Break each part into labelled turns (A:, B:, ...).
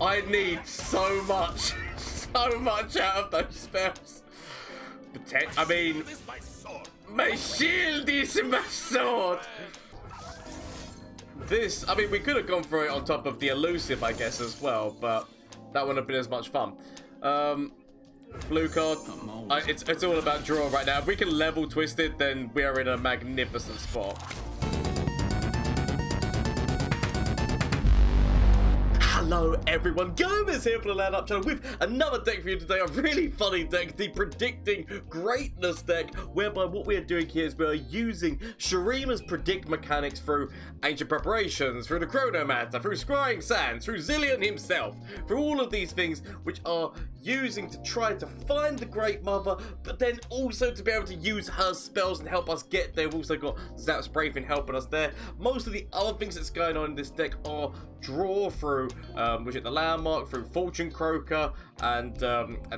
A: I need so much out of those spells. I mean, my shield is my sword. This, I mean, we could have gone for it on top of the elusive, I guess, as well, but that wouldn't have been as much fun. Blue card. It's all about draw right now. If we can level twist it, then we are in a magnificent spot. Hello everyone, Gomez here for the LAN Up channel with another deck for you today, a really funny deck, the Predicting Greatness deck, whereby what we are doing here is we are using Shurima's predict mechanics through Ancient Preparations, through the Chronomancer, through Scrying Sands, through Zilean himself, through all of these things which are using to try to find the Great Mother, but then also to be able to use her spells and help us get there. We've also got Zap Sprayfin helping us there. Most of the other things that's going on in this deck are draw through which is the landmark, through Fortune Croaker and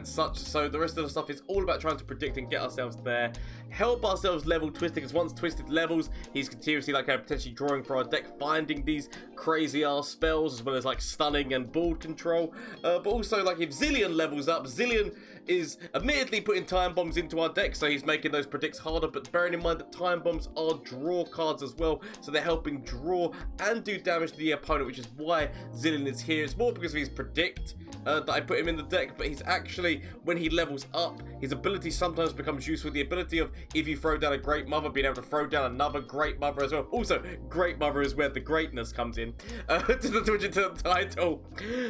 A: such. So the rest of the stuff is all about trying to predict and get ourselves there, help ourselves level twisting, because once twisted levels, he's continuously like potentially drawing for our deck, finding these crazy ass spells, as well as like stunning and board control. But also, like, if Zilean levels up, Zilean is admittedly putting time bombs into our deck, so he's making those predicts harder, but bearing in mind that time bombs are draw cards as well, so they're helping draw and do damage to the opponent, which is why Zilean is here. It's more because of his predict that I put him in the deck, but he's actually, when he levels up, his ability sometimes becomes useful. The ability of, if you throw down a Great Mother, being able to throw down another Great Mother as well. Also, Great Mother is where the greatness comes in to the title.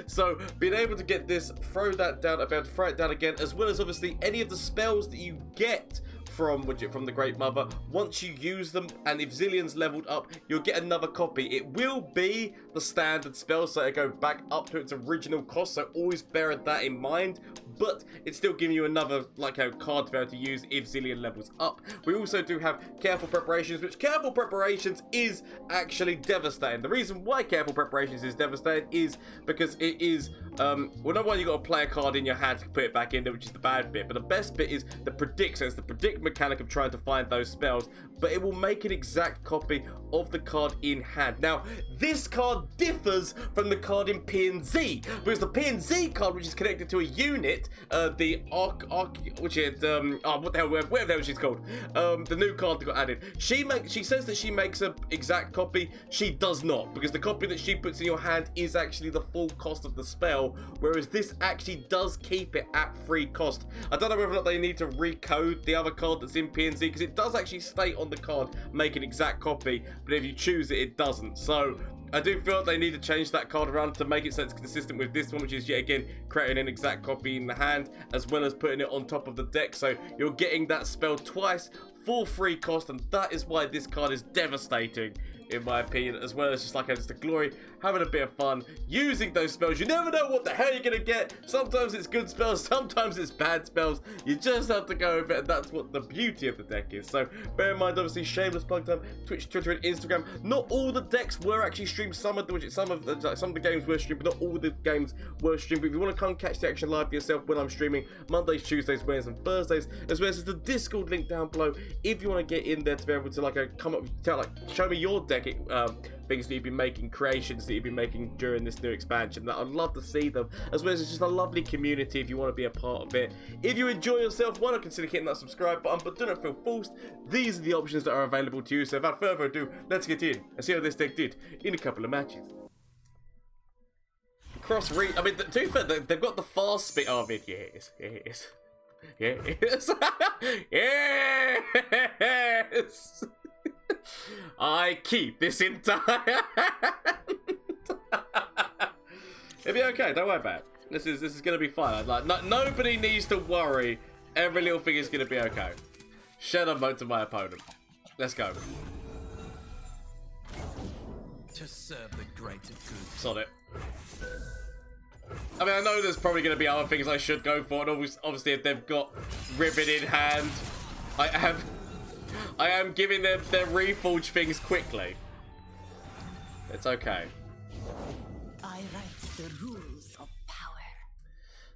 A: So being able to get this, throw that down, about to throw it down again, as well as obviously any of the spells that you get from the Great Mother, once you use them, and if Zilean's leveled up, you'll get another copy. It will be the standard spell, so it go back up to its original cost, so always bear that in mind, but it's still giving you another like a card to be able to use if Zilean levels up. We also do have Careful Preparations, which Careful Preparations is actually devastating. The reason why Careful Preparations is devastating is because it is well, number one, you got to play a card in your hand to put it back in there, which is the bad bit, but the best bit is the predict. So it's the predict mechanic of trying to find those spells, but it will make an exact copy of the card in hand. Now, this card differs from the card in P&Z, because the P&Z card, which is connected to a unit, the which is what the hell, whatever the hell she's called, the new card that got added. She says that she makes an exact copy. She does not, because the copy that she puts in your hand is actually the full cost of the spell, whereas this actually does keep it at free cost. I don't know whether or not they need to recode the other card that's in P&Z, because it does actually state on the card make an exact copy, but if you choose it, it doesn't. So I do feel like they need to change that card around to make it so it's consistent with this one, which is yet again creating an exact copy in the hand, as well as putting it on top of the deck, so you're getting that spell twice for free cost, and that is why this card is devastating, in my opinion, as well as just like just the glory, having a bit of fun, using those spells. You never know what the hell you're gonna get. Sometimes it's good spells, sometimes it's bad spells. You just have to go with it, and that's what the beauty of the deck is. So bear in mind, obviously, shameless plug time, Twitch, Twitter, and Instagram. Not all the decks were actually streamed. Some of the games were streamed, but not all the games were streamed. But if you want to come catch the action live for yourself when I'm streaming Mondays, Tuesdays, Wednesdays, and Thursdays, as well as the Discord link down below, if you want to get in there to be able to like come up, show me your deck. Things that you've been making, creations that you've been making during this new expansion, that I'd love to see them, as well as it's just a lovely community if you want to be a part of it. If you enjoy yourself, why not consider hitting that subscribe button, but do not feel forced. These are the options that are available to you, so without further ado, let's get in and see how this deck did in a couple of matches. I mean, to be fair, they've got the fast speed. Oh, I mean, yes. Yes. Yes. I keep this entire hand. It'll be okay, don't worry about it. This is gonna be fine. Like, nobody needs to worry. Every little thing is gonna be okay. Shadow mode to my opponent. Let's go.
B: To serve the greater good.
A: Sod it. I mean, I know there's probably gonna be other things I should go for, and obviously if they've got Ribbon in hand, I am giving them their reforge things quickly. It's okay.
C: I write the rules of power.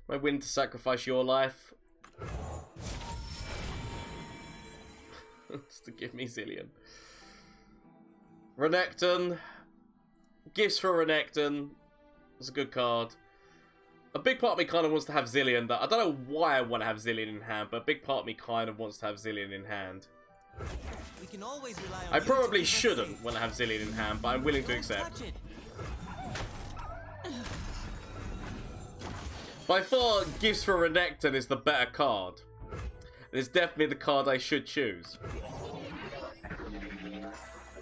A: Am I willing to sacrifice your life? Just to give me Zilean. Renekton. Gifts for Renekton. It's a good card. A big part of me kind of wants to have Zilean. I don't know why I want to have Zilean in hand, but a big part of me kind of wants to have Zilean in hand.
B: We can always rely on
A: I probably shouldn't want to have Zilean in hand, but I'm willing to accept. By far, Gifts for Renekton is the better card. It's definitely the card I should choose.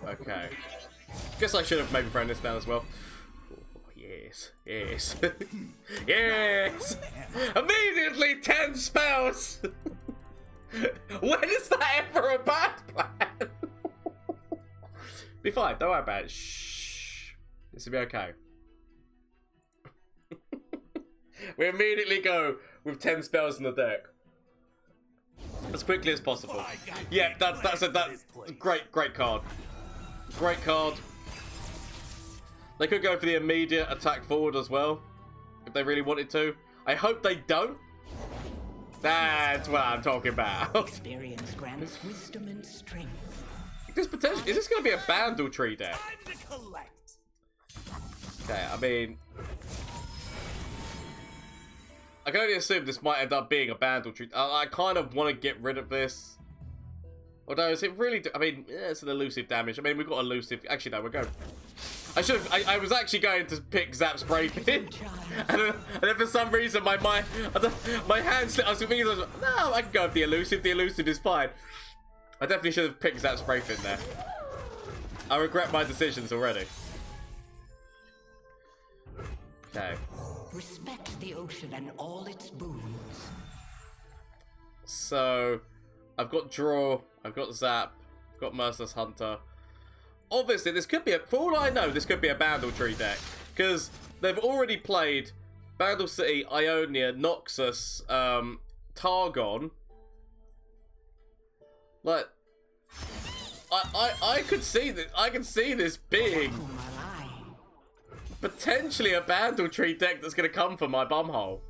A: Okay. Guess I should have maybe thrown this down as well. Oh, yes, yes, yes! Immediately 10 spells! When is that ever a bad plan? Be fine, don't worry about it. Shh. This will be okay. We immediately go with 10 spells in the deck. As quickly as possible. Yeah, that's a great card. Great card. They could go for the immediate attack forward as well, if they really wanted to. I hope they don't. That's what I'm talking about.
C: Experience grants wisdom and strength.
A: This potential is this going to be a Bandle tree deck? Okay, I mean, I can only assume this might end up being a Bandle tree. I kind of want to get rid of this. Although, is it really? I mean, yeah, it's an elusive damage. I mean, we've got elusive. Actually, no, we'll go. I should have. I was actually going to pick Zap Spray Fin, and then for some reason my hand slipped. I was thinking, no, I can go with the elusive. The elusive is fine. I definitely should have picked Zap Spray Fin there. I regret my decisions already. Okay.
C: Respect the ocean and all its boons.
A: So, I've got Draw. I've got Zap. I've got Merciless Hunter. Obviously, this could be for all I know, this could be a Bandle tree deck. Because they've already played Bandle City, Ionia, Noxus, Targon. Like, I could see that. I can see this being potentially a Bandle tree deck that's going to come for my bumhole.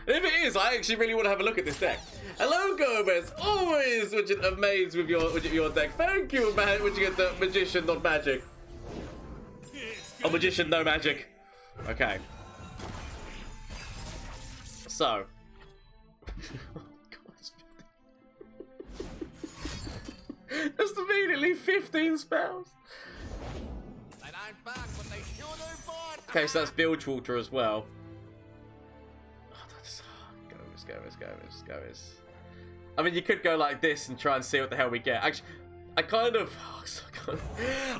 A: And if it is, I actually really want to have a look at this deck. Hello, Gomez. Always amazed with your deck. Thank you, would you get the Magician, not Magic? Oh, Magician, no Magic. Okay. So. Just immediately 15 spells. Okay, so that's Bilgewater as well. Goes. I mean, you could go like this and try and see what the hell we get. Actually, I kind of...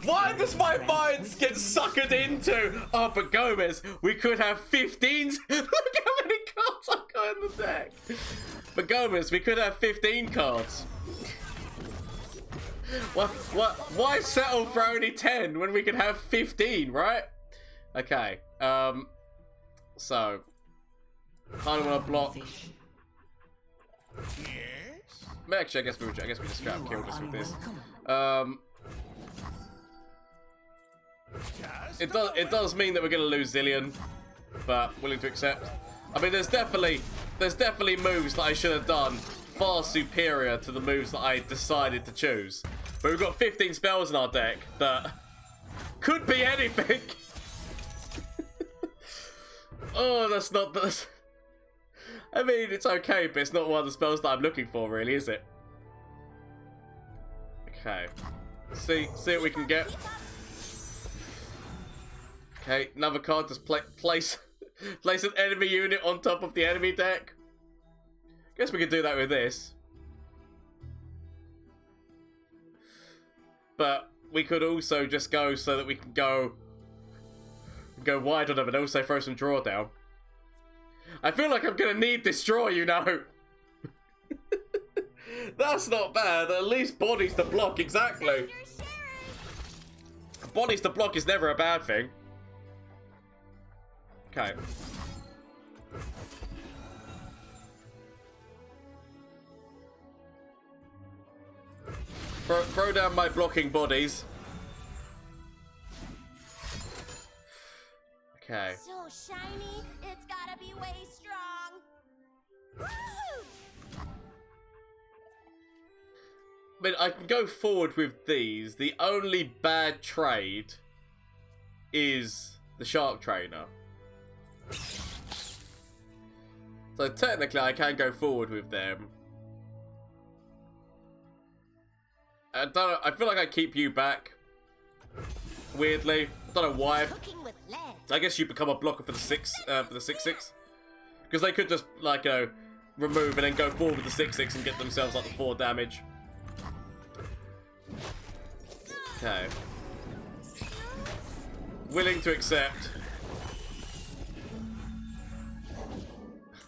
A: Why does my mind get suckered into... Oh, but Gomez, we could have 15... Look how many cards I've got in the deck. But Gomez, we could have 15 cards. Why settle for only 10 when we could have 15, right? Okay, so... kind of want to block...
C: Yes.
A: Actually, I guess we just straight up killed us with this. It does mean that we're gonna lose Zilean, but willing to accept. I mean, there's definitely moves that I should have done far superior to the moves that I decided to choose. But we've got 15 spells in our deck that could be anything. Oh, that's not this. I mean, it's okay, but it's not one of the spells that I'm looking for, really, is it? Okay. See what we can get. Okay, another card. Just place an enemy unit on top of the enemy deck. Guess we could do that with this. But we could also just go so that we can go wide on them and also throw some draw down. I feel like I'm gonna need this draw, you know. That's not bad. At least bodies to block, exactly. Bodies to block is never a bad thing. Okay. Throw down my blocking bodies. Okay.
D: So shiny, it's gotta be way strong. Woo!
A: I mean, I can go forward with these. The only bad trade is the Shark Trainer. So technically I can go forward with them. I don't know, I feel like I keep you back. Weirdly. I don't know why.
D: Cooking with lead.
A: I guess you become a blocker for the 6/6. Because they could just, like, remove and then go forward with the 6/6 and get themselves, like, the 4 damage. Okay. Willing to accept.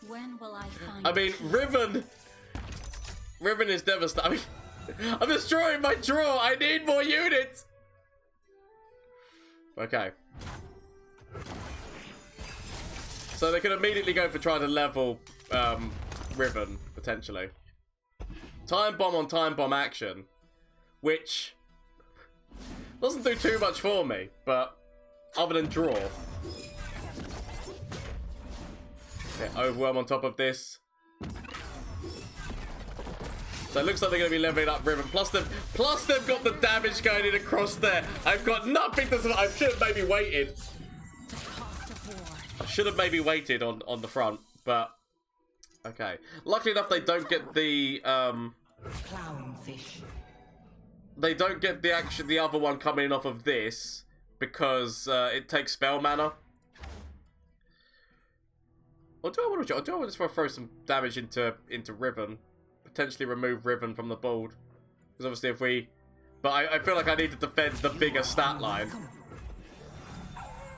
C: When will I find
A: I mean, Riven is devastating. I mean, I'm destroying my draw. I need more units. Okay. So they can immediately go for trying to level Riven, potentially. Time bomb on time bomb action, which doesn't do too much for me, but other than draw. Okay, overwhelm on top of this. So it looks like they're going to be leveling up Riven. Plus they've got the damage going in across there. I've got nothing to... I should have maybe waited. I should have maybe waited on the front, but... Okay. Luckily enough, they don't get the...
C: clownfish?
A: They don't get the other one coming in off of this, because it takes spell mana. Or do I want to just throw some damage into Riven? Potentially remove Riven from the board. Because obviously if we... But I feel like I need to defend the bigger stat line.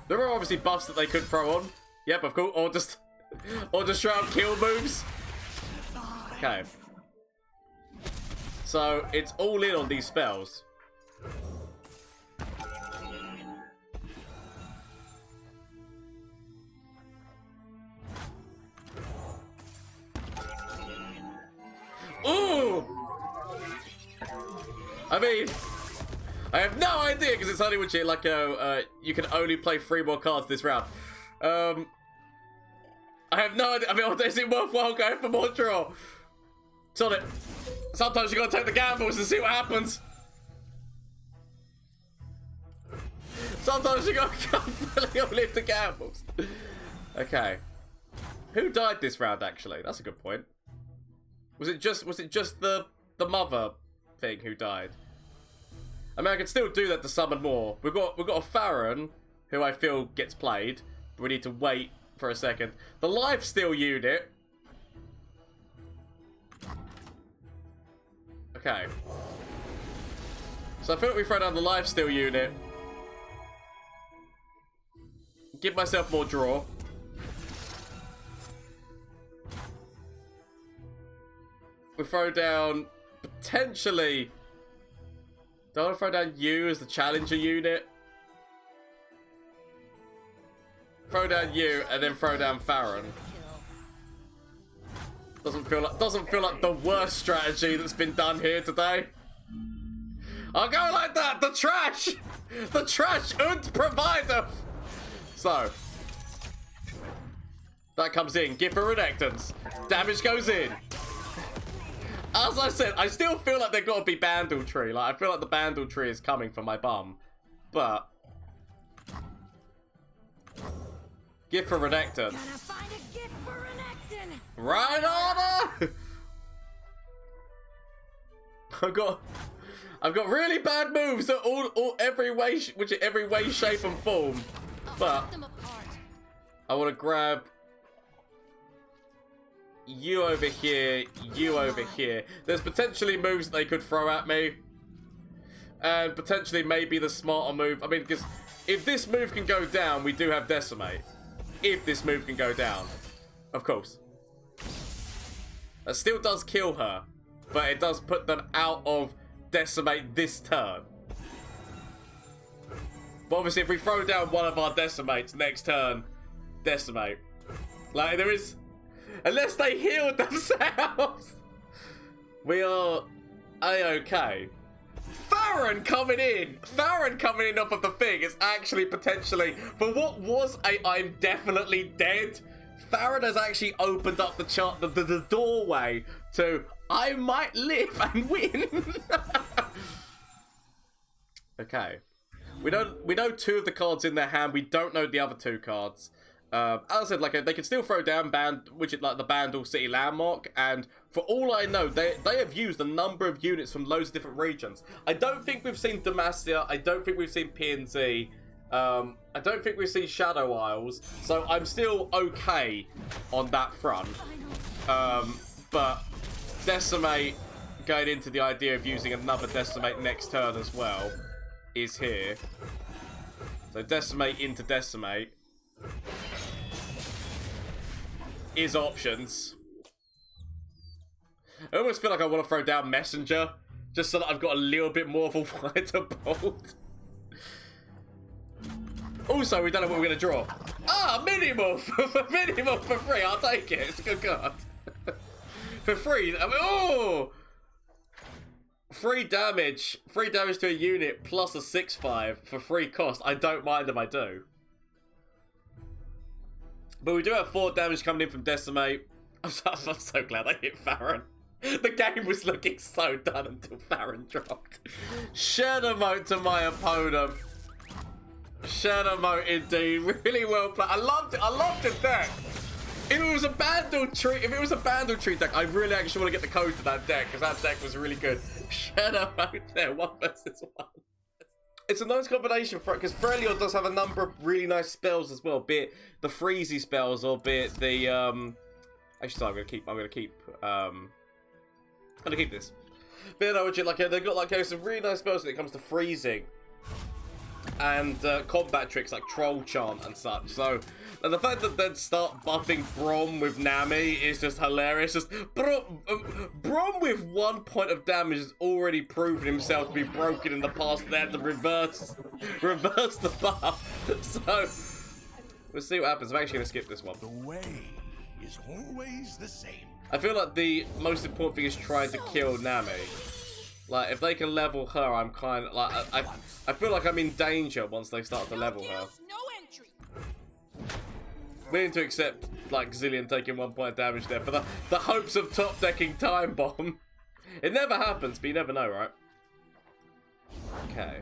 A: There are obviously buffs that they could throw on. Yep, of course. Or just try out kill moves. Okay. So it's all in on these spells. Ooh! I mean, I have no idea because it's only which like you can only play 3 more cards this round. I have no idea. I mean, is it worthwhile going for more draw? It's on it. Sometimes you gotta take the gambles and see what happens. Sometimes you gotta completely leave the gambles. Okay. Who died this round? Actually, that's a good point. Was it just the mother thing who died? I mean, I can still do that to summon more. We've got a Farron who I feel gets played, but we need to wait for a second. The lifesteal unit. Okay. So I feel like we throw down the lifesteal unit. Give myself more draw. We throw down, potentially... Do I want to throw down you as the challenger unit? Throw down you and then throw down Farron. Doesn't feel like the worst strategy that's been done here today. I'll go like that. The trash und provider. So that comes in. Give for reductance. Damage goes in. As I said, I still feel like they've got to be Bandle tree. Like I feel like the Bandle tree is coming for my bum, but gift for reductance.
C: Gonna find a gift for Renekton.
A: Right on. I've got really bad moves at every way, shape and form. But I want to grab you over here, you over here. There's potentially moves that they could throw at me, and potentially maybe the smarter move. I mean, because if this move can go down, we do have Decimate. If this move can go down, of course. That still does kill her, but it does put them out of Decimate this turn. But obviously, if we throw down one of our Decimates next turn, Decimate. Like, there is... Unless they heal themselves, we are A-okay. Farron coming in off of the thing is actually potentially, for what was a I'm definitely dead, Farron has actually opened up the doorway to I might live and win. Okay. We know 2 of the cards in their hand. We don't know the other 2 cards. As I said, like they can still throw down which is like the Bandle City landmark, and for all I know, they have used a number of units from loads of different regions. I don't think we've seen Demacia. I don't think we've seen PNZ. I don't think we've seen Shadow Isles. So I'm still okay on that front. But Decimate, going into the idea of using another Decimate next turn as well, is here. So Decimate into Decimate is options. I almost feel like I want to throw down Messenger, just so that I've got a little bit more of a wider bolt. Also, we don't know what we're going to draw. Ah, minimal! Minimal for free, I'll take it. It's a good card. For free, I mean, oh! Free damage to a unit plus a 6/5 for free cost. I don't mind if I do. But we do have 4 damage coming in from Decimate. I'm so glad I hit Farron. The game was looking so done until Farron dropped. Shadow Moat to my opponent. Shadow Moat indeed. Really well played. I loved it. I loved the deck. If it was a Bandle tree deck, I really actually want to get the code to that deck, because that deck was really good. Shadow Moat there, 1 versus 1. It's a nice combination for it, because Freljord does have a number of really nice spells as well, be it the freezy spells or be it the actually sorry, I'm gonna keep this. But you know, like they've got like some really nice spells when it comes to freezing and combat tricks like Troll Chant and such. So and the fact that they'd start buffing Braum with Nami is just hilarious. Just Braum with 1 point of damage has already proven himself to be broken in the past. They had to reverse the buff. So we'll see what happens. I'm actually gonna skip this one.
E: The way is always the same.
A: I feel like the most important thing is trying to kill Nami. Like, if they can level her, I'm kind of like I feel like I'm in danger once they start to level her. Willing to accept like Zilean taking 1 point of damage there for the hopes of top decking Time Bomb. It never happens, but you never know, right? Okay.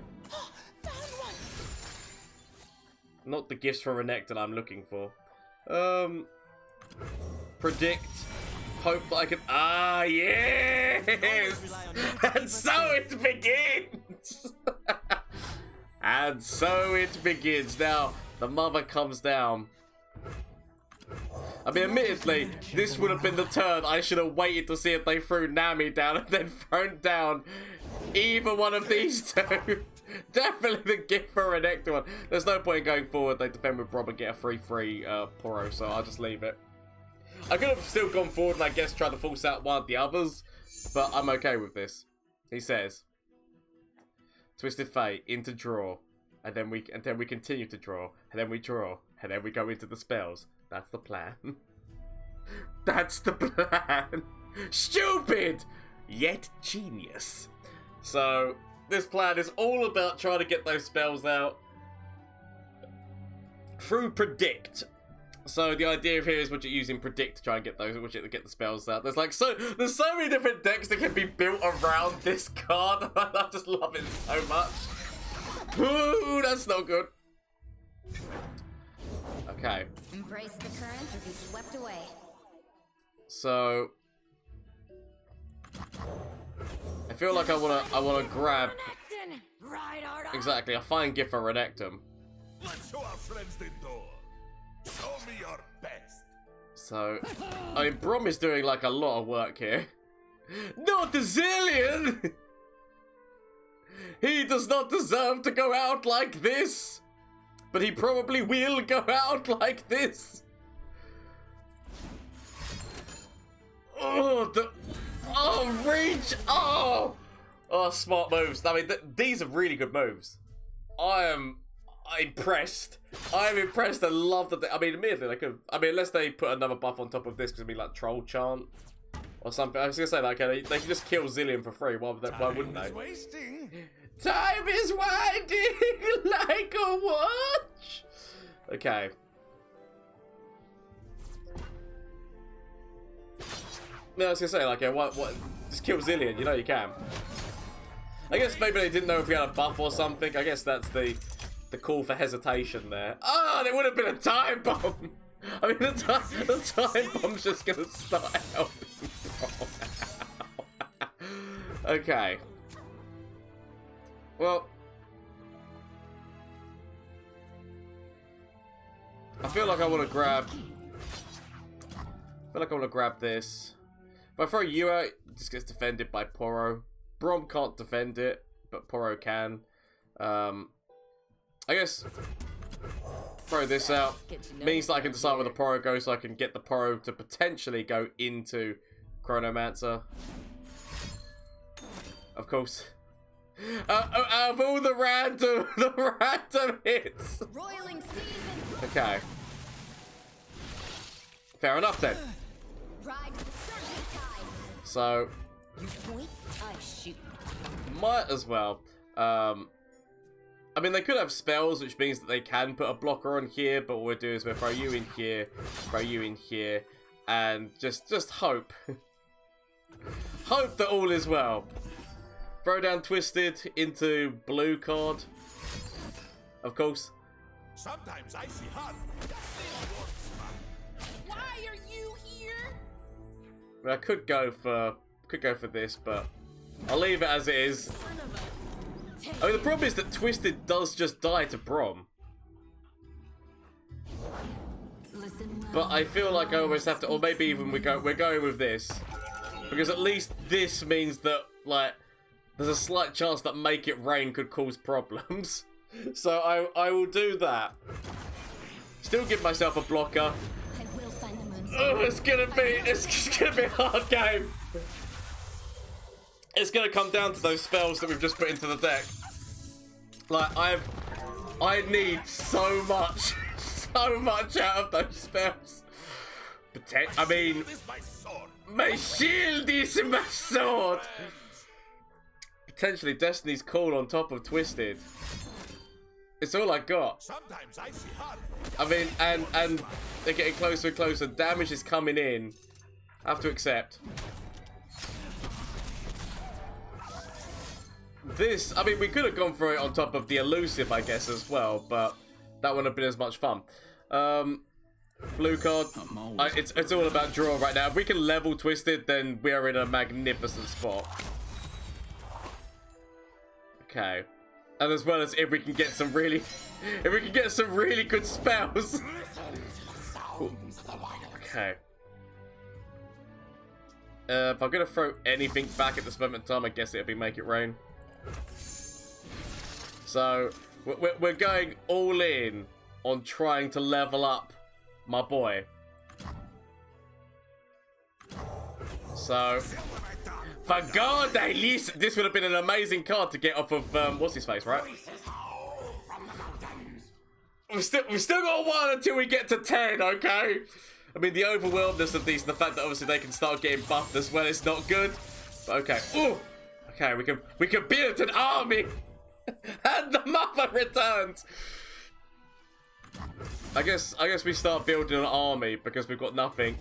A: Not the gifts for Renekton I'm looking for. Predict. Hope that I can. Ah, yes! And so it begins! And so it begins. Now, the mother comes down. I mean, admittedly, this would have been the turn I should have waited to see if they threw Nami down and then thrown down either one of these two. Definitely the gift for a Renekton one. There's no point in going forward. They defend with Rob and get a 3/3 Poro, so I'll just leave it. I could have still gone forward and I guess tried to force out one of the others, but I'm okay with this. He says, Twisted Fate into draw, and then we continue to draw, and then we draw, and then we go into the spells. That's the plan. That's the plan. Stupid, yet genius. So this plan is all about trying to get those spells out through Predict. So the idea of here is what you're using Predict to try and get those, get the spells out. There's so many different decks that can be built around this card. I just love it so much. Ooh, that's not good. Okay.
D: Embrace the current or be swept away.
A: So I feel like I wanna grab exactly a fine gift for Renekton.
E: Let's show our friends the door. Show me your best.
A: So, I mean, Braum is doing like a lot of work here. Not the Zilean! He does not deserve to go out like this. But he probably will go out like this. Oh, reach! Oh, smart moves. I mean, these are really good moves. I'm impressed. I'm impressed and love that. I mean, admittedly, they could. I mean, unless they put another buff on top of this, because it'd be like Troll Chant or something. I was gonna say, like, they can just kill Zilean for free. Why wouldn't they?
E: Wasting.
A: Time is winding like a watch. Okay. No, I was gonna say, like, what? Just kill Zilean. You know you can. I guess maybe they didn't know if we had a buff or something. I guess that's the call for hesitation there. Oh, God, it would have been a time bomb. I mean, the time bomb's just gonna start helping. Okay. Well, I feel like I want to grab. This. If I throw you out, it just gets defended by Poro. Braum can't defend it, but Poro can. I guess throw this out means that I can decide where the Poro goes, so I can get the Poro to potentially go into Chronomancer. Of course. Out of all the random hits. Okay. Fair enough then. So, might as well. I mean, they could have spells, which means that they can put a blocker on here, but what we'll do is we'll throw you in here, and just hope. Hope that all is well. Throw down Twisted into blue card. Of course.
E: Sometimes I see hard.
D: Why are you here?
A: I mean, I could go for this, but I'll leave it as it is. I mean, the problem is that Twisted does just die to Braum. But I feel like I almost have to, or maybe even we're going with this, because at least this means that, like, there's a slight chance that Make It Rain could cause problems. So I will do that. Still give myself a blocker. Oh, it's gonna be a hard game. It's gonna come down to those spells that we've just put into the deck. Like, I need so much out of those spells. I mean, my shield is my sword. Potentially Destiny's Call on top of Twisted. It's all I got.
E: Sometimes I see hard.
A: I mean, and they're getting closer and closer. Damage is coming in. I have to accept. This, I mean, we could have gone for it on top of the elusive, I guess, as well, but that wouldn't have been as much fun. Blue card. It's all about draw right now. If we can level Twisted, then we are in a magnificent spot. Okay. And as well as if we can get some really good spells. Okay. If I'm gonna throw anything back at this moment in time, I guess it'll be Make It Rain. So we're going all in on trying to level up my boy. So, for God, at least this would have been an amazing card to get off of what's his face, right? We've still got one until we get to 10, okay? I mean, the overwhelmedness of these, and the fact that obviously they can start getting buffed as well, is not good. But okay, ooh, okay, we can build an army, and the mother returns. I guess we start building an army because we've got nothing.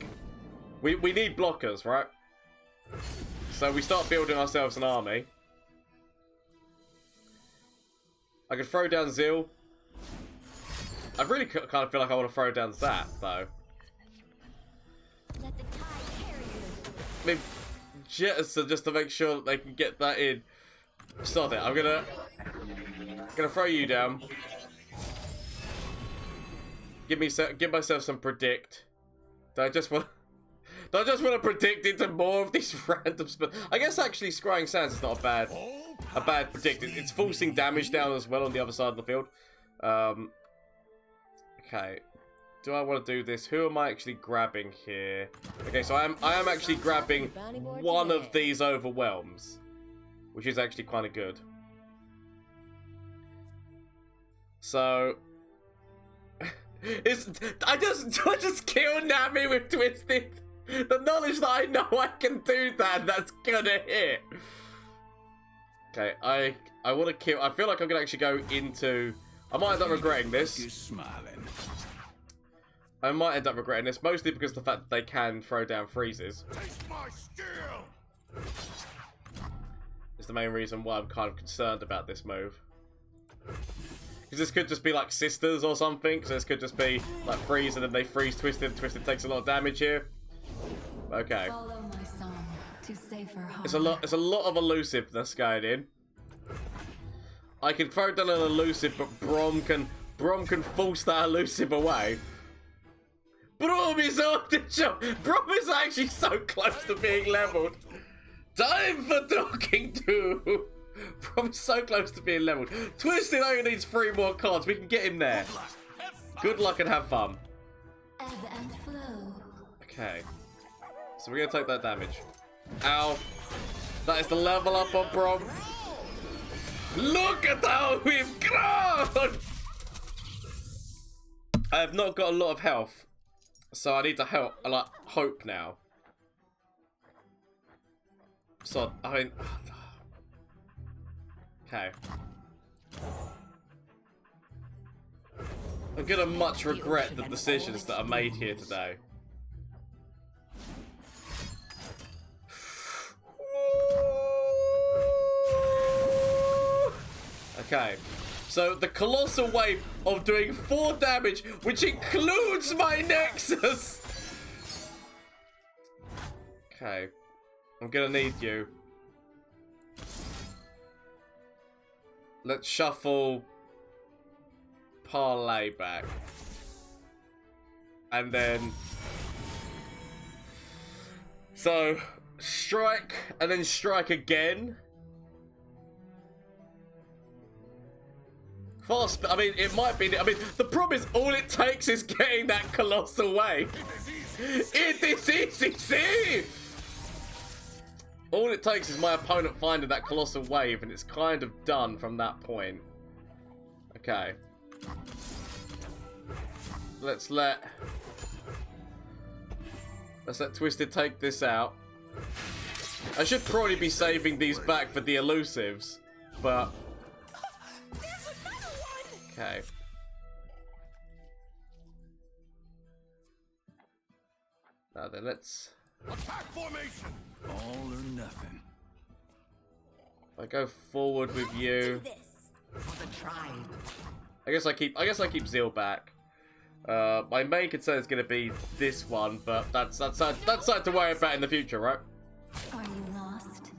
A: We need blockers, right? So we start building ourselves an army. I could throw down Zil. I really kind of feel like I want to throw down Zap, though.
D: Let the tide carry you.
A: I mean, Jettison, just to make sure that they can get that in. Stop it. I'm gonna throw you down. Give myself some predict. Do I just want to predict into more of these random spells? I guess actually Scrying Sands is not a bad predict. It's forcing damage down as well on the other side of the field. Okay. Do I want to do this? Who am I actually grabbing here? Okay, so I am actually grabbing one of these overwhelms, which is actually kind of good. So I just kill Nami with Twisted. The knowledge that I know I can do that's gonna hit. Okay, I want to kill. I feel like I'm gonna actually go into. I might end up regretting this. I might end up regretting this, mostly because of the fact that they can throw down freezes. It's the main reason why I'm kind of concerned about this move. Because this could just be like sisters or something. So this could just be like freeze and then they freeze Twisted. Twisted takes a lot of damage here. Okay.
C: Follow my song to safer harbor.
A: It's a lot of elusiveness going in. I can throw down an elusive, but Braum can force that elusive away. Braum is on the job. Braum is actually so close to being leveled. Time for talking to. Braum is so close to being leveled. Twisted only needs 3 more cards. We can get him there. Good luck and have fun.
C: Ebb and flow.
A: Okay. So we're going to take that damage. Ow. That is the level up on Braum. Look at how we've grown! I have not got a lot of health. So I need to hope now. So, I mean... Okay. I'm gonna much regret the decisions that are made here today. Okay. So the colossal wave of doing 4 damage, which includes my Nexus. Okay. I'm gonna need you. Let's shuffle Parlay back. And then... So, strike, and then strike again. Fast, I mean, it might be... I mean, the problem is all it takes is getting that colossal wave. It is easy! All it takes is my opponent finding that colossal wave, and it's kind of done from that point. Okay. Let's let Twisted take this out. I should probably be saving these back for the elusives, but... Okay. Now then, let's...
E: Attack formation! All or nothing.
A: I go forward with you. I guess I keep Zeal back. My main concern is gonna be this one, but that's something to worry about in the future, right?
C: Are you lost?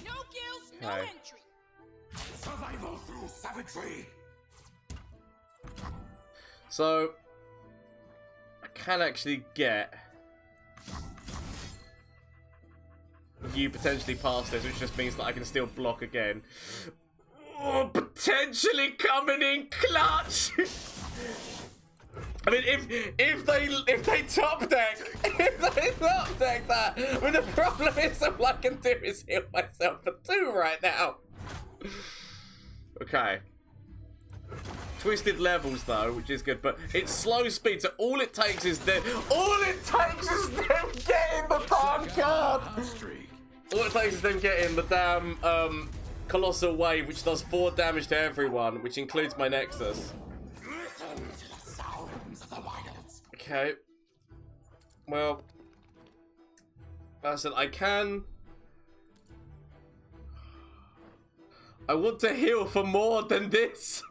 D: No kills, no
A: Okay.
D: entry.
E: Survival through savagery!
A: So I can actually get you potentially past this, which just means that I can still block again. Oh, potentially coming in clutch. I mean, if they top deck that, I mean, the problem is all I can do is heal myself for 2 right now. Okay. Twisted levels though, which is good, but it's slow speed, so all it takes is them getting the damn card. All it takes is them getting the damn colossal wave, which does 4 damage to everyone, which includes my Nexus. Okay. Well, I said I want to heal for more than this.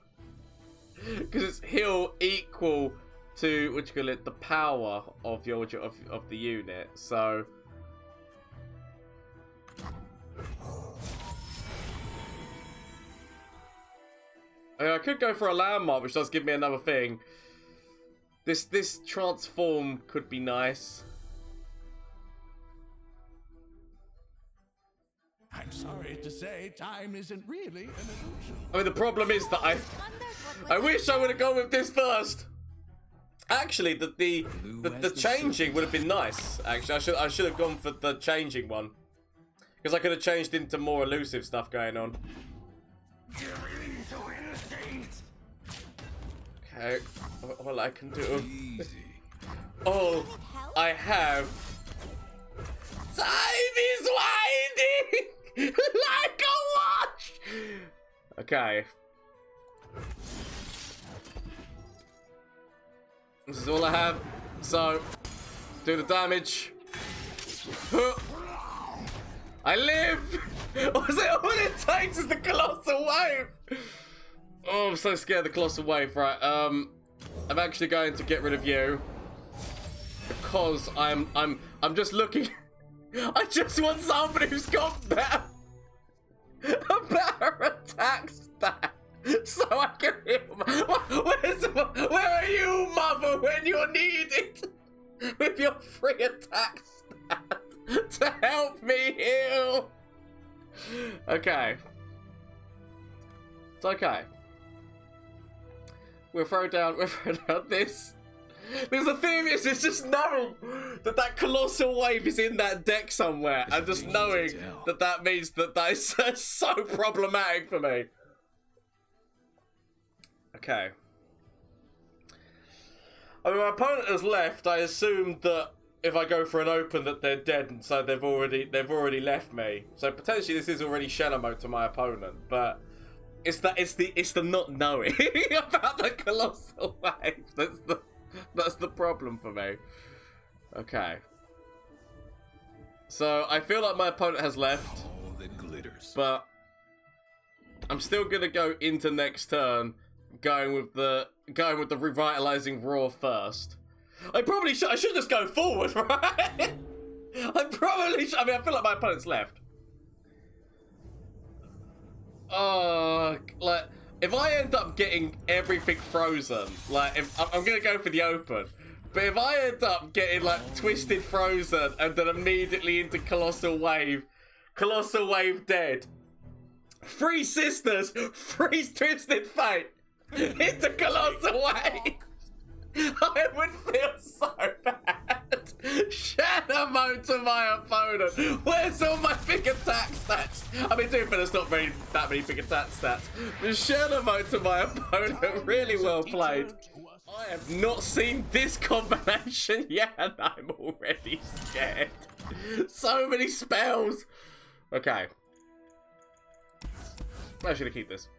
A: Because it's heal equal to what you call it, the power of your of the unit. So I could go for a landmark, which does give me another thing. This transform could be nice.
E: I'm sorry to say, time isn't really an illusion.
A: I mean, the problem is that I wish I would have gone with this first. Actually, the changing would have been nice. Actually, I should have gone for the changing one, because I could have changed into more elusive stuff going on. Okay, all I can do. All I have. Time is winding like a watch. Okay. This is all I have. So, do the damage. I live. All it takes is the colossal wave. Oh, I'm so scared of the Colossal Wave. Right, I'm actually going to get rid of you. Because I'm just looking... I just want somebody who's got a better attack stat. So I can heal. Where are you, mother, when you're needed? With your free attack stat to help me heal. Okay. It's okay. We'll throw down this. Because the thing is, it's just knowing that Colossal Wave is in that deck somewhere, and just knowing that means that is so problematic for me. Okay. I mean, my opponent has left. I assumed that if I go for an open that they're dead, and so they've already left me. So potentially this is already Shadow Mode to my opponent, but it's the not knowing about the Colossal Wave. That's the problem for me. Okay. So I feel like my opponent has left.
E: All that glitters.
A: But I'm still gonna go into next turn, going with the revitalizing roar first. I should just go forward, right? I probably should. I mean, I feel like my opponent's left. Like, if I end up getting everything frozen, like, if I'm gonna go for the open, but if I end up getting like Twisted Frozen and then immediately into Colossal Wave dead, 3 sisters, 3 Twisted Fate into Colossal Wave, I would feel so bad. Shadow Mode to my opponent. Where's all my big attack stats? I mean, to be fair, there's not that many big attack stats. But Shadow Mode to my opponent. Really well played. I have not seen this combination yet, and I'm already scared. So many spells. Okay. I'm actually gonna keep this.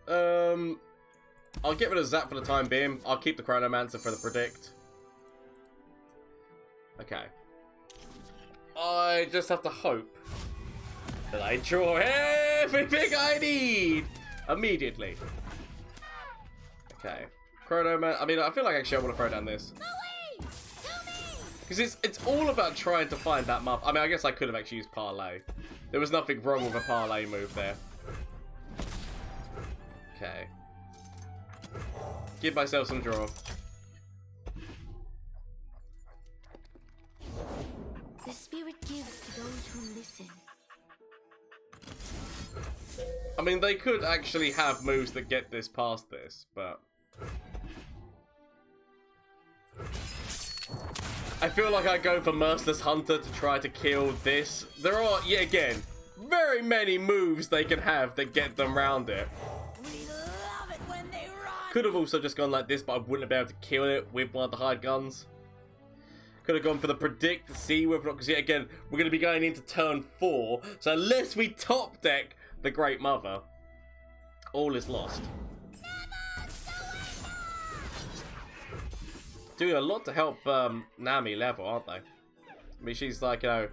A: I'll get rid of Zap for the time being. I'll keep the Chronomancer for the Predict. Okay. I just have to hope that I draw everything I need immediately. Okay. Chronomancer. I mean, I feel like actually I want to throw down this. Because it's all about trying to find that map. I mean, I guess I could have actually used Parlay. There was nothing wrong with a Parlay move there. Okay. Give myself some draw.
D: The spirit gives to those who listen.
A: I mean, they could actually have moves that get this past this, but I feel like I go for Merciless Hunter to try to kill this. There are, yet again, very many moves they can have that get them round it. Could have also just gone like this, but I wouldn't have been able to kill it with one of the hide guns. Could have gone for the Predict to see whether or not, because yet again, we're going to be going into turn 4. So unless we top deck the Great Mother, all is lost. Doing a lot to help Nami level, aren't they? I mean, she's like, you know,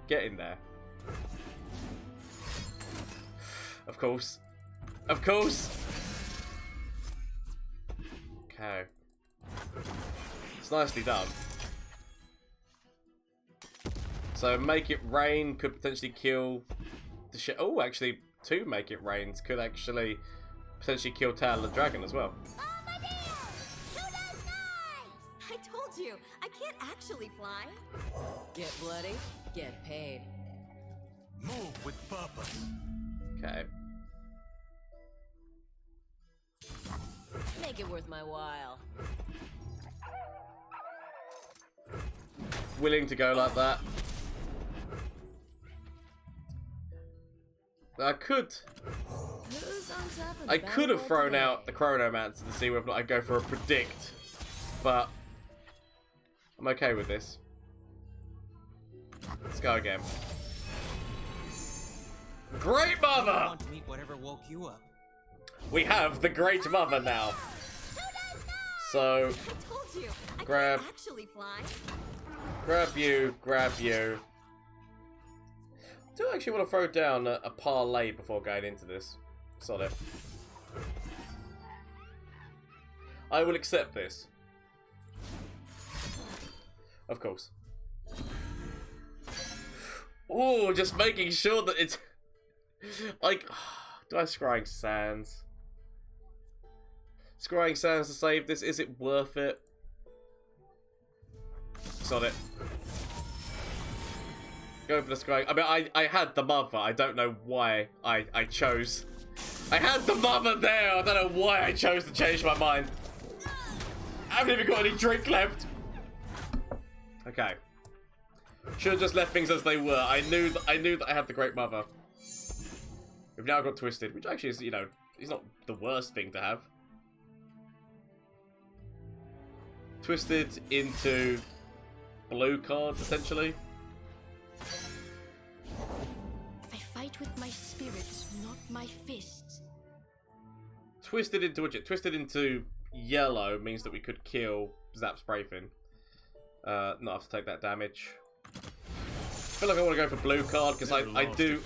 A: getting there. Of course. Of course. Okay. It's nicely done. So make it rain could potentially kill the shit. Oh, actually, 2 make it rains could actually potentially kill Tail the Dragon as well.
D: Oh my dear! Who does fly?
C: I told you, I can't actually fly. Get bloody, get paid.
E: Move with purpose.
A: Okay.
C: Make it worth my while.
A: Willing to go like that. I could have thrown out the Chronomancer to see whether or not I go for a Predict, but I'm okay with this. Let's go again. Great Mother!
B: Want to meet whatever woke you up.
A: We have the Great Mother now. So,
C: I told you, I
A: grab,
C: can't actually fly.
A: grab you. I do actually want to throw down a Parlay before going into this. Solid. I will accept this. Of course. Oh, just making sure that it's... Like, do I Scrying Sands? Scrying Sands to save this, is it worth it? Sod it. Go for the Scrying. I mean, I had the mother. I don't know why I chose. I had the mother there. I don't know why I chose to change my mind. I haven't even got any drink left. Okay. Should have just left things as they were. I knew that I had the Great Mother. We've now got Twisted, which actually is, you know, is not the worst thing to have. Twisted into blue card, potentially.
C: I fight with my spirits, not my fists.
A: Twisted into which? Twisted into yellow means that we could kill Zap Sprayfin. Not have to take that damage. I feel like I want to go for blue card because I do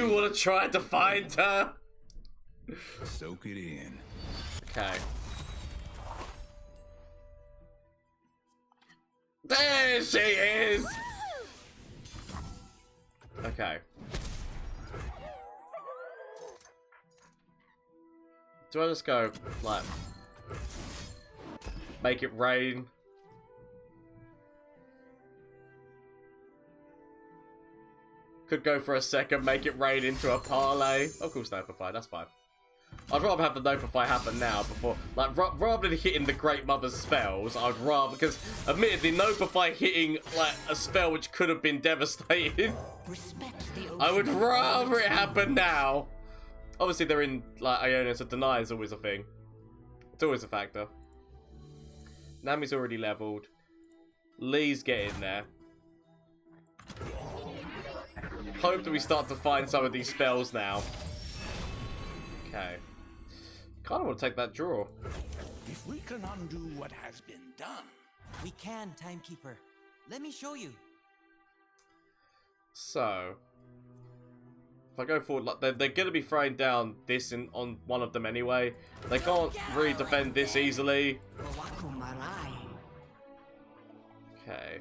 A: want to try to find her.
E: Soak it in.
A: Okay. There she is. Okay. Do I just go like make it rain? Could go for a second, make it rain into a parlay. Oh, cool, Notify, that's fine. I'd rather have the Notify happen now before, like, rather than hitting the Great Mother's spells, I'd rather, because admittedly, Notify hitting, like, a spell which could have been devastating. I would rather it happen now. Obviously, they're in, like, Iona, so deny is always a thing. It's always a factor. Nami's already leveled. Lee's getting there. Hope that we start to find some of these spells now. Okay. Kind of want to take that draw.
E: If we can undo what has been done.
B: We can, Timekeeper. Let me show you.
A: So, if I go forward, like they're going to be throwing down this on one of them anyway. They can't really defend this easily. Okay.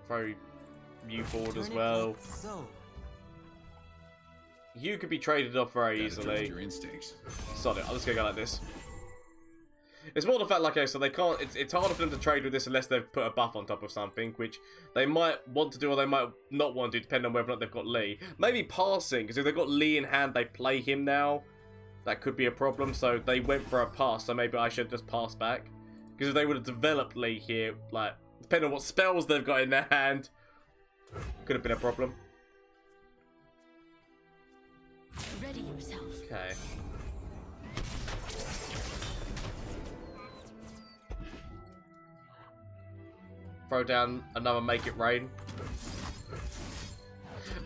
A: Throw you forward as well.
B: So.
A: You could be traded off very easily.
E: Your instincts.
A: Sod it. I'm just gonna go like this. It's more the fact, like, okay, so they can't. It's harder for them to trade with this unless they've put a buff on top of something, which they might want to do or they might not want to, depending on whether or not they've got Lee. Maybe passing, because if they've got Lee in hand, they play him now. That could be a problem. So they went for a pass. So maybe I should just pass back, because if they would have developed Lee here, like, depending on what spells they've got in their hand, could have been a problem.
C: Ready yourself.
A: Okay. Throw down another Make It Rain.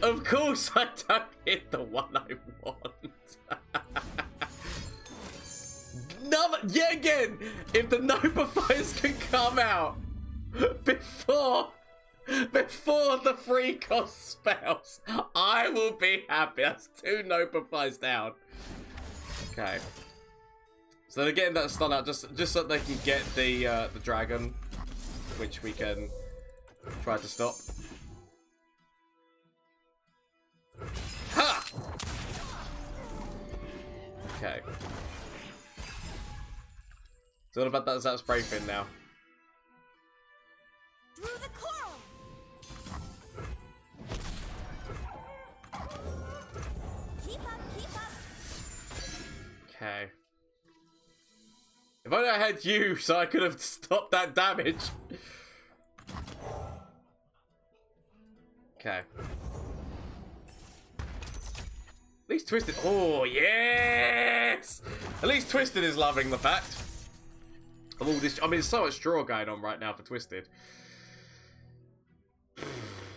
A: Of course I don't hit the one I want. Yet again, if the Notifiers can come out before the free cost spells, I will be happy. That's 2 Notifiers down. Okay. So they're getting that stun out just so they can get the dragon, which we can try to stop. Ha! Okay. So what about that Zap Sprayfin now?
D: Through the coral. Keep up, keep up.
A: Okay. If only I had you, so I could have stopped that damage. Okay. At least Twisted. Oh, yes! At least Twisted is loving the fact of all this. I mean, there's so much draw going on right now for Twisted.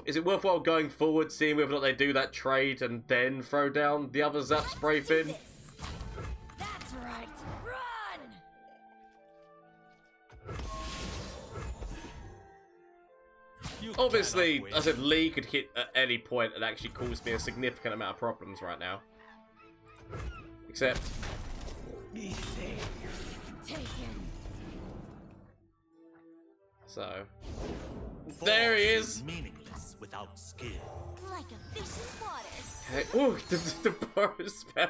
A: Is it worthwhile going forward, seeing whether or not they do that trade and then throw down the other Zap Sprayfin?
D: That's right. Run!
A: Obviously, I said Lee could hit at any point and actually cause me a significant amount of problems right now. Except... So... There he is!
E: Meaningless without skill.
D: Like a fish in water.
A: Okay. Ooh, the burrow spell.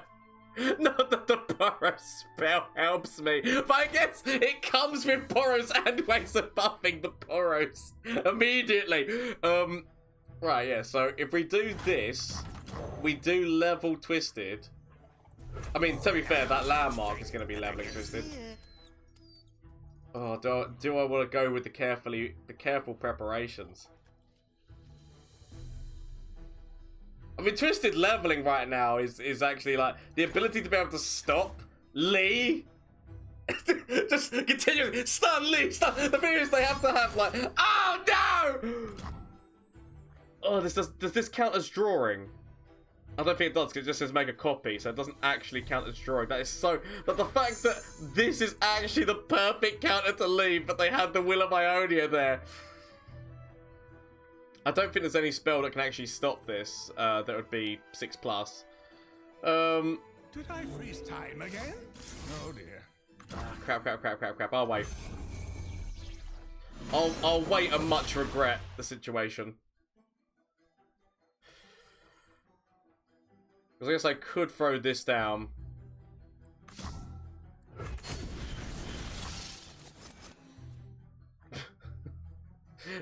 A: Not that the burrow spell helps me, but I guess it comes with Poros and ways of buffing the Poros immediately. Right, yeah, so if we do this, we do level Twisted. I mean, to be fair, that landmark is going to be leveling Twisted. Oh, do I want to go with the careful preparations? I mean, Twisted leveling right now is actually like the ability to be able to stop Lee. Just continue. Stun Lee. Stun. The thing is, they have to have like, oh no! Oh, does this count as drawing? I don't think it does, because it just says make a copy, so it doesn't actually count as drawing. That is so... But the fact that this is actually the perfect counter to leave, but they had the Will of Ionia there. I don't think there's any spell that can actually stop this. That would be 6+.
E: Did I freeze time again? Oh dear.
A: Crap. I'll wait. I'll wait and much regret the situation. Because I guess I could throw this down.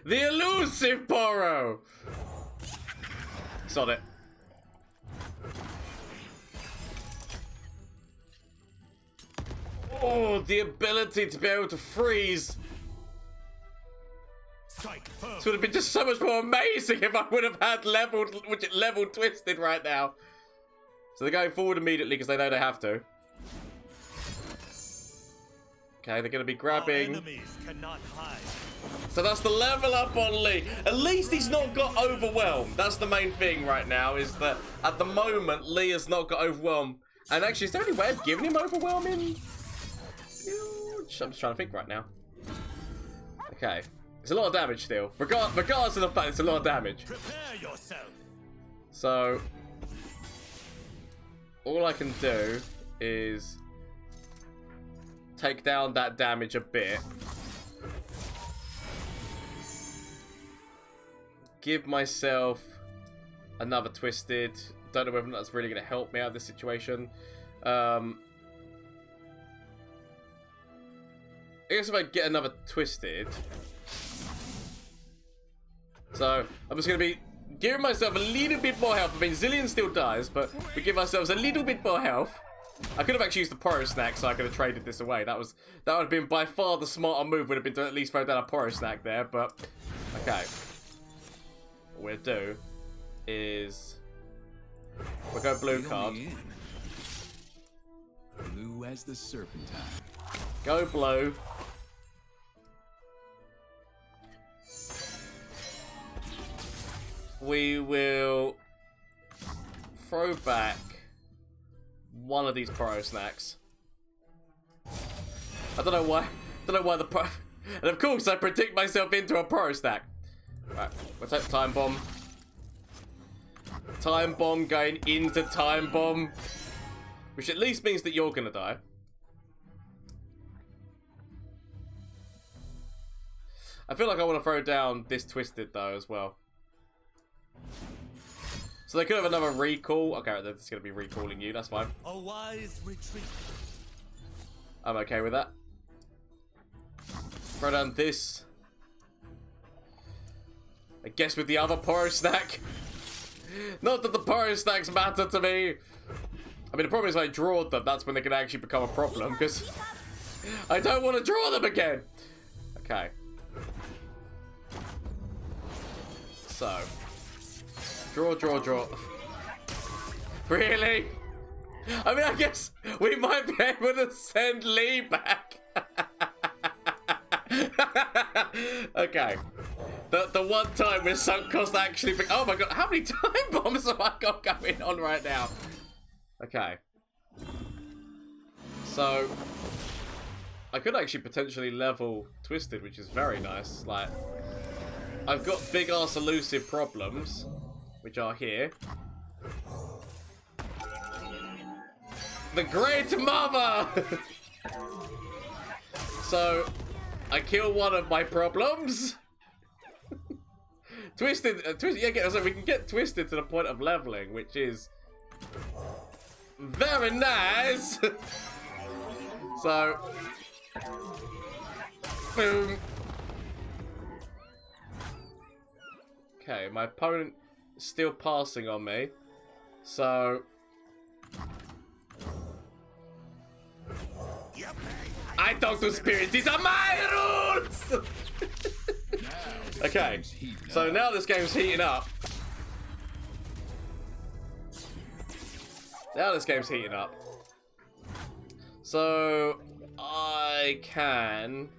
A: The elusive Poro! Sod it. Oh, the ability to be able to freeze. This would have been just so much more amazing if I would have had level Twisted right now. So they're going forward immediately because they know they have to. Okay, they're going to be grabbing.
E: Enemies cannot hide.
A: So that's the level up on Lee. At least he's not got overwhelmed. That's the main thing right now, is that at the moment, Lee has not got overwhelmed. And actually, is there any way of giving him overwhelming? I'm just trying to think right now. Okay. It's a lot of damage still. Regardless of the fact it's a lot of damage.
E: Prepare yourself.
A: So... all I can do is take down that damage a bit. Give myself another Twisted. Don't know whether that's really going to help me out of this situation. I guess if I get another Twisted. So I'm just going to be giving myself a little bit more health. I mean, Zilean still dies, but we give ourselves a little bit more health. I could have actually used the Poro Snack, so I could have traded this away. That would have been by far the smarter move. Would have been to at least throw down a Poro Snack there, but okay. What we'll do is we'll go blue card.
F: Blue as the serpentine.
A: Go blue. We will throw back one of these Poro Snacks. I don't know why the Poro... And of course I predict myself into a Poro Snack. Right, we'll take Time Bomb. Time Bomb going into Time Bomb. Which at least means that you're gonna die. I feel like I want to throw down this Twisted though as well. So they could have another recall. Okay, they're just going to be recalling you. That's fine.
E: A wise retreat.
A: I'm okay with that. Throw down this. I guess with the other Poro Snack. Not that the Poro Snacks matter to me. I mean, the problem is if I draw them, that's when they can actually become a problem. Because I don't want to draw them again. Okay. So... Draw. Really? I mean, I guess we might be able to send Lee back. Okay. The one time where sunk cost actually... Oh my god, how many Time Bombs have I got going on right now? Okay. So... I could actually potentially level Twisted, which is very nice. Like, I've got big-ass elusive problems. Which are here. The Greatmother! So, I kill one of my problems. Twisted, yeah, so we can get Twisted to the point of leveling, which is very nice. So, boom. Okay, my opponent is still passing on me, so I talk to spirits. These are my rules. Okay, so now this game's heating up. So I can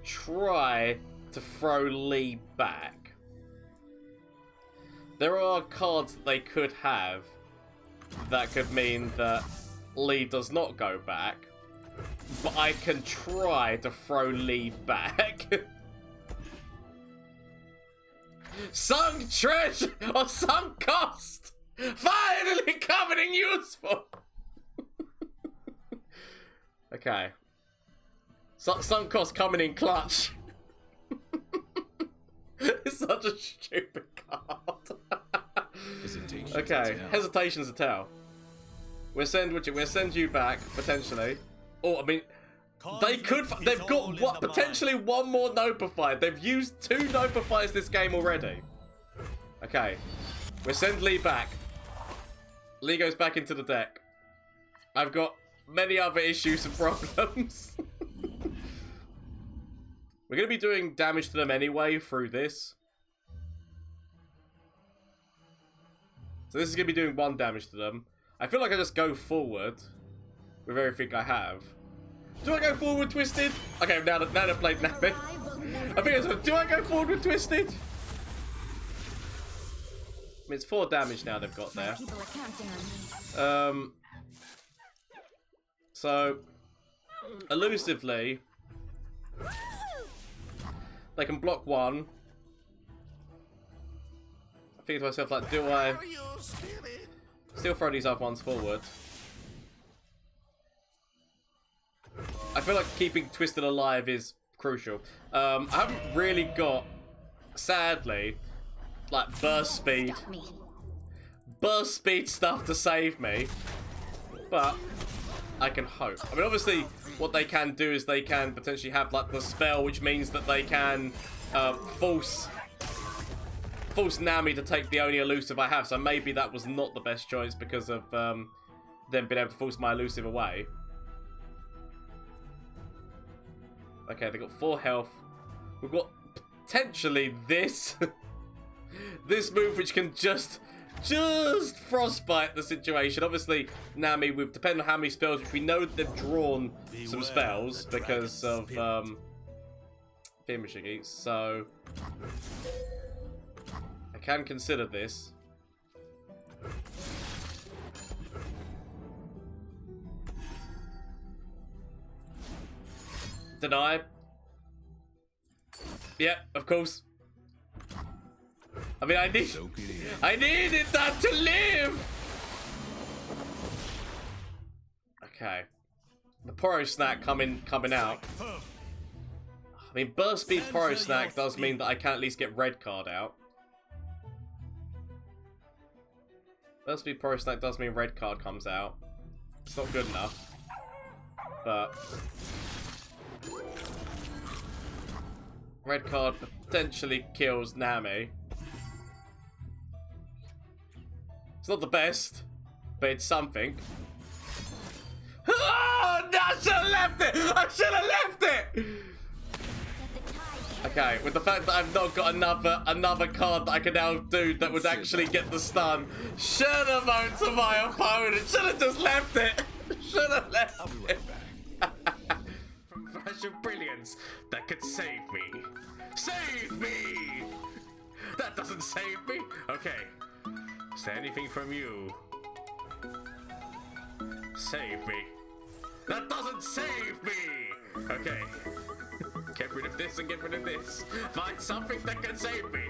A: try to throw Lee back. There are cards that they could have that could mean that Lee does not go back, but I can try to throw Lee back. Sunk treasure or sunk cost finally coming useful. Okay. Sunk cost coming in clutch. It's such a stupid card. Okay, hesitation's a tell. We'll send you back potentially. Oh, I mean, they've got what, potentially one more Nopified. They've used 2 Nopifiers this game already. Okay, we'll send Lee back. Lee goes back into the deck. I've got many other issues and problems. We're going to be doing damage to them anyway through this. So this is going to be doing 1 damage to them. I feel like I just go forward with everything I have. Do I go forward, Twisted? Okay, now that I've played Nami. I think it's, do I go forward with Twisted? I mean, it's 4 damage now they've got there. So, elusively, they can block 1. I think to myself, like, do I still throw these other ones forward? I feel like keeping Twisted alive is crucial. I haven't really got, sadly, like burst speed stuff to save me, but I can hope. I mean, obviously, what they can do is they can potentially have like the spell, which means that they can force Nami to take the only elusive I have. So maybe that was not the best choice because of them being able to force my elusive away. Okay, they've got 4 health. We've got potentially this this move which can just frostbite the situation. Obviously, Nami, with depending on how many spells, which we know they've drawn some spells because of Thingamajiggy, so I can consider this. Deny. Yeah, of course. I mean, I needed that to live. Okay. The Poro Snack coming out. I mean, burst speed Poro Snack does mean that I can at least get red card out. Burst speed Poro Snack does mean red card comes out. It's not good enough, but red card potentially kills Nami. It's not the best, but it's something. Oh, no, I should have left it! I should have left it! Okay, with the fact that I've not got another card that I can now do that would actually get the stun, should have owned to my opponent. Should have just left it. Should have left it. From Flash of Brilliance that could save me. Save me! That doesn't save me. Okay. Is there anything from you? Save me. That doesn't save me! Okay. Get rid of this and get rid of this. Find something that can save me.